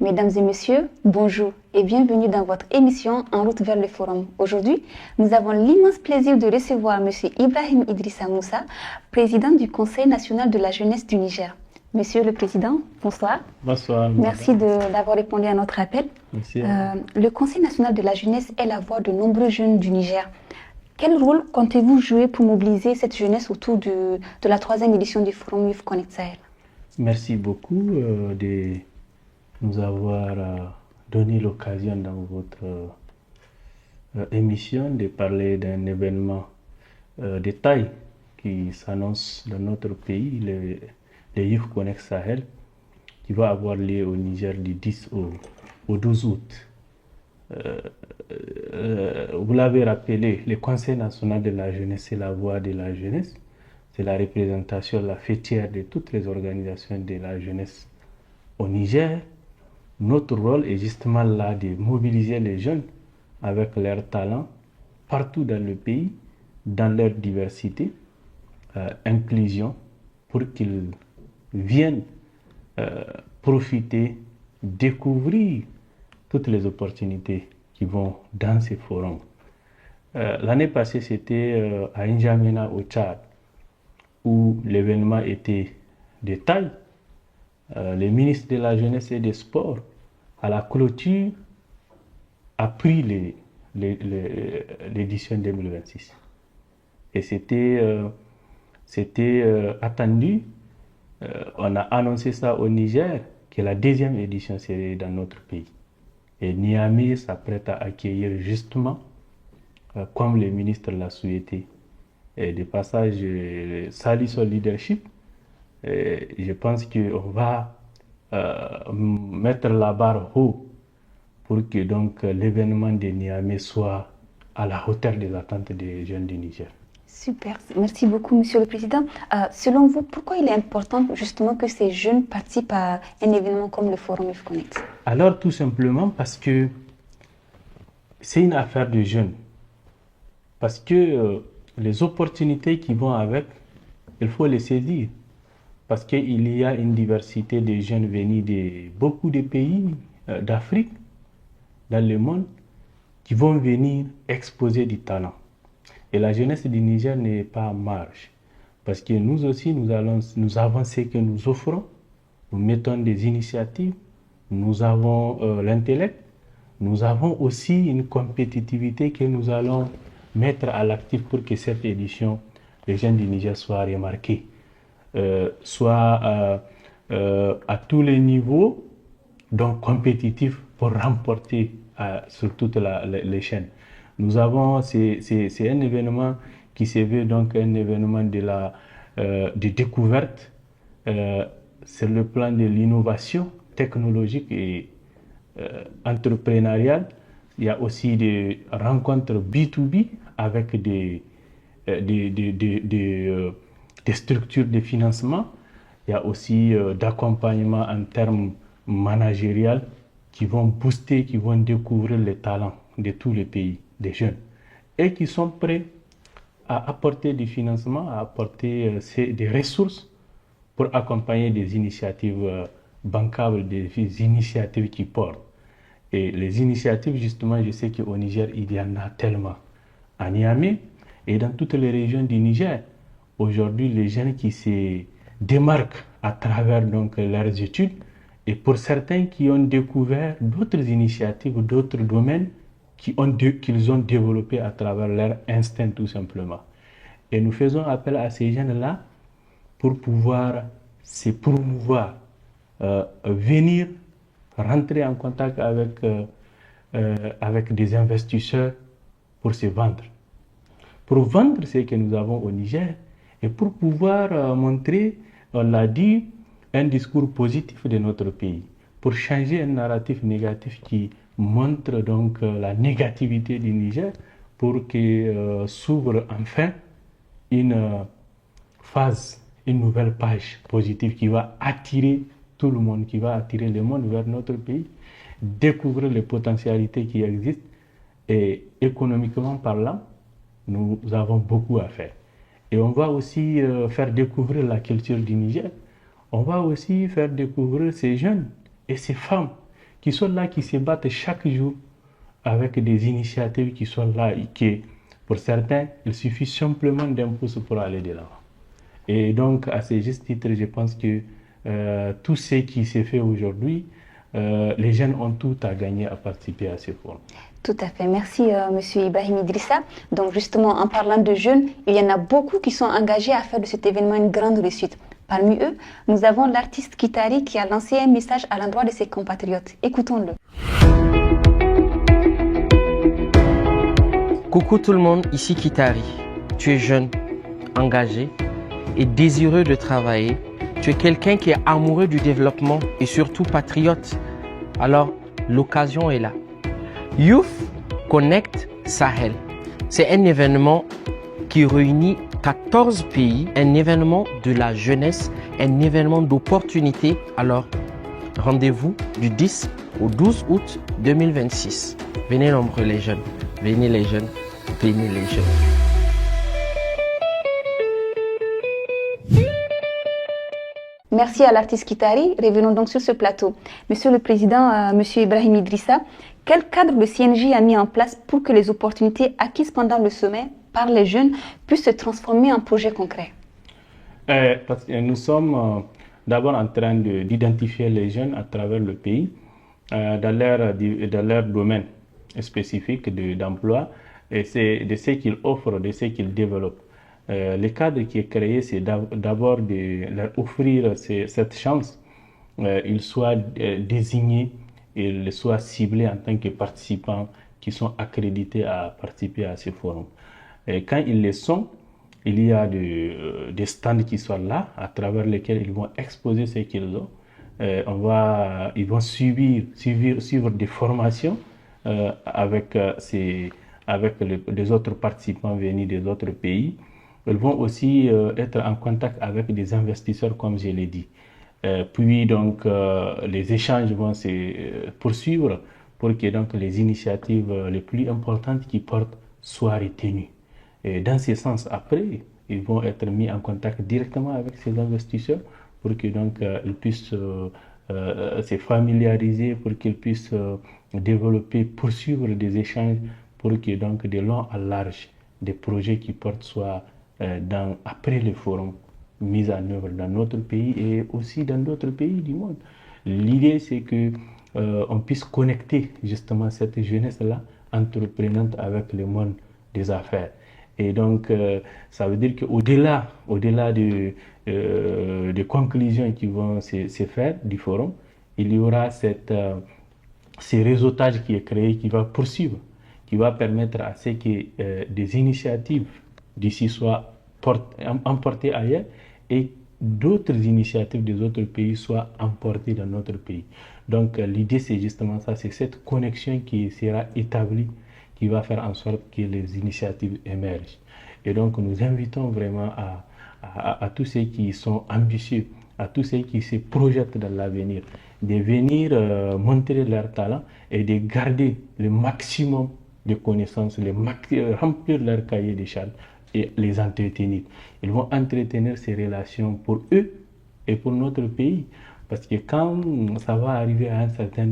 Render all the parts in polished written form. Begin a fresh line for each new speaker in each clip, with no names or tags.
Mesdames et messieurs, bonjour et bienvenue dans votre émission En route vers le forum. Aujourd'hui, nous avons l'immense plaisir de recevoir M. Ibrahim Idrissa Moussa, président du Conseil national de la jeunesse du Niger. Monsieur le Président, bonsoir.
Bonsoir.
Merci d'avoir répondu à notre appel.
Merci.
Le Conseil national de la jeunesse est la voix de nombreux jeunes du Niger. Quel rôle comptez-vous jouer pour mobiliser cette jeunesse autour de la 3e édition du Forum Youth Connect Sahel?
Merci beaucoup de nous avoir donné l'occasion dans votre émission de parler d'un événement de taille qui s'annonce dans notre pays, le Youth Connect Sahel, qui va avoir lieu au Niger du 10 au 12 août. Vous l'avez rappelé, le Conseil national de la jeunesse, c'est la voix de la jeunesse, c'est la représentation, la fêtière de toutes les organisations de la jeunesse au Niger. Notre rôle est justement là de mobiliser les jeunes avec leurs talents partout dans le pays, dans leur diversité, inclusion, pour qu'ils viennent profiter, découvrir toutes les opportunités qui vont dans ces forums. L'année passée, c'était à N'Djamena au Tchad, où l'événement était de taille. Le ministre de la Jeunesse et des Sports, à la clôture, a pris l'édition 2026. Et c'était attendu. On a annoncé ça au Niger, que la 2e édition serait dans notre pays. Et Niamey s'apprête à accueillir justement, comme le ministre l'a souhaité. Et de passage, je salue son leadership. Et je pense qu'on va mettre la barre haut pour que donc l'événement de Niamey soit à la hauteur des attentes des jeunes du Niger.
Super, merci beaucoup Monsieur le Président. Selon vous, pourquoi il est important justement que ces jeunes participent à un événement comme le Forum Youth Connect?
Alors tout simplement parce que c'est une affaire de jeunes. Parce que les opportunités qui vont avec, il faut les saisir. Parce qu'il y a une diversité de jeunes venus de beaucoup de pays d'Afrique, dans le monde, qui vont venir exposer du talent. Et la jeunesse du Niger n'est pas en marge. Parce que nous aussi, nous avons ce que nous offrons. Nous mettons des initiatives. Nous avons l'intellect. Nous avons aussi une compétitivité que nous allons mettre à l'actif pour que cette édition, les jeunes du Niger, soient remarqués. Soit à tous les niveaux, donc compétitifs pour remporter sur toutes les chaînes. Nous avons, c'est un événement qui se veut donc un événement de découverte sur le plan de l'innovation technologique et entrepreneuriale. Il y a aussi des rencontres B2B avec des structures de financement. Il y a aussi d'accompagnement en termes managériels qui vont booster, qui vont découvrir les talents de tous les pays, des jeunes, et qui sont prêts à apporter du financement, à apporter des ressources pour accompagner des initiatives bancables, des initiatives qui portent. Et les initiatives, justement, je sais qu'au Niger, il y en a tellement. À Niamey et dans toutes les régions du Niger, aujourd'hui, les jeunes qui se démarquent à travers donc leurs études, et pour certains qui ont découvert d'autres initiatives, d'autres domaines qu'ils ont développés à travers leur instinct tout simplement. Et nous faisons appel à ces jeunes-là pour pouvoir se promouvoir, venir rentrer en contact avec des investisseurs pour se vendre. Pour vendre ce que nous avons au Niger et pour pouvoir montrer, on l'a dit, un discours positif de notre pays, pour changer un narratif négatif qui montre donc la négativité du Niger, pour que s'ouvre enfin une phase, une nouvelle page positive qui va attirer tout le monde, qui va attirer le monde vers notre pays, découvrir les potentialités qui existent et économiquement parlant, nous avons beaucoup à faire. Et on va aussi faire découvrir la culture du Niger. On va aussi faire découvrir ces jeunes et ces femmes qui sont là, qui se battent chaque jour avec des initiatives qui sont là et qui, pour certains, il suffit simplement d'un pouce pour aller de l'avant. Et donc, à ce juste titre, je pense que tout ce qui s'est fait aujourd'hui, les jeunes ont tout à gagner à participer à ce forum.
Tout à fait. Merci, Monsieur Ibrahim Idrissa. Donc, justement, en parlant de jeunes, il y en a beaucoup qui sont engagés à faire de cet événement une grande réussite. Parmi eux, nous avons l'artiste Kitari qui a lancé un message à l'endroit de ses compatriotes. Écoutons-le.
Coucou tout le monde, ici Kitari. Tu es jeune, engagé et désireux de travailler. Tu es quelqu'un qui est amoureux du développement et surtout patriote. Alors, l'occasion est là. Youth Connect Sahel. C'est un événement qui réunit 14 pays, un événement de la jeunesse, un événement d'opportunité. Alors, rendez-vous du 10 au 12 août 2026. Venez nombreux les jeunes, venez les jeunes, venez les jeunes.
Merci à l'artiste Kitari. Revenons donc sur ce plateau. Monsieur le Président, Monsieur Ibrahim Idrissa, quel cadre le CNJ a mis en place pour que les opportunités acquises pendant le sommet par les jeunes puissent se transformer en projets concrets?
Parce que nous sommes d'abord en train d'identifier les jeunes à travers le pays dans leur domaine spécifique d'emploi et c'est de ce qu'ils offrent, de ce qu'ils développent. Le cadre qui est créé, c'est d'abord de leur offrir cette chance. Ils soient désignés, ils soient ciblés en tant que participants qui sont accrédités à participer à ce forum. Et quand ils le sont, il y a des stands qui sont là, à travers lesquels ils vont exposer ce qu'ils ont. Ils vont suivre des formations avec les autres participants venus des autres pays. Ils vont aussi être en contact avec des investisseurs, comme je l'ai dit. Puis donc les échanges vont se poursuivre pour que donc les initiatives les plus importantes qui portent soient retenues. Et dans ce sens, après, ils vont être mis en contact directement avec ces investisseurs pour que donc ils puissent se familiariser, pour qu'ils puissent développer, poursuivre des échanges, pour que donc de long en large, des projets qui portent soient après le forum mis en œuvre dans notre pays et aussi dans d'autres pays du monde. L'idée, c'est que on puisse connecter justement cette jeunesse-là entreprenante avec le monde des affaires. Et donc, ça veut dire qu'au-delà des conclusions qui vont se faire du forum, il y aura ce réseautage qui est créé, qui va poursuivre, qui va permettre à ce que des initiatives d'ici soient emportées ailleurs et d'autres initiatives des autres pays soient emportées dans notre pays. Donc, l'idée, c'est justement ça, c'est cette connexion qui sera établie, qui va faire en sorte que les initiatives émergent. Et donc, nous invitons vraiment à tous ceux qui sont ambitieux, à tous ceux qui se projettent dans l'avenir, de venir montrer leur talent et de garder le maximum de connaissances, remplir leur cahier de charges et les entretenir. Ils vont entretenir ces relations pour eux et pour notre pays. Parce que quand ça va arriver à un certain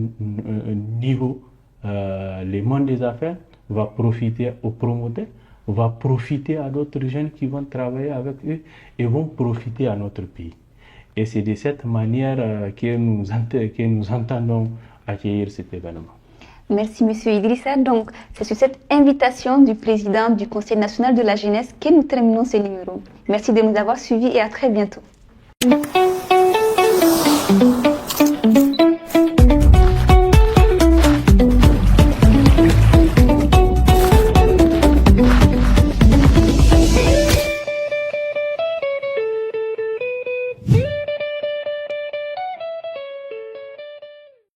niveau, le monde des affaires va profiter aux promoteurs, va profiter à d'autres jeunes qui vont travailler avec eux et vont profiter à notre pays. Et c'est de cette manière que nous entendons accueillir cet événement.
Merci, Monsieur Idrissa. Donc, c'est sur cette invitation du président du Conseil national de la jeunesse que nous terminons ce numéro. Merci de nous avoir suivis et à très bientôt.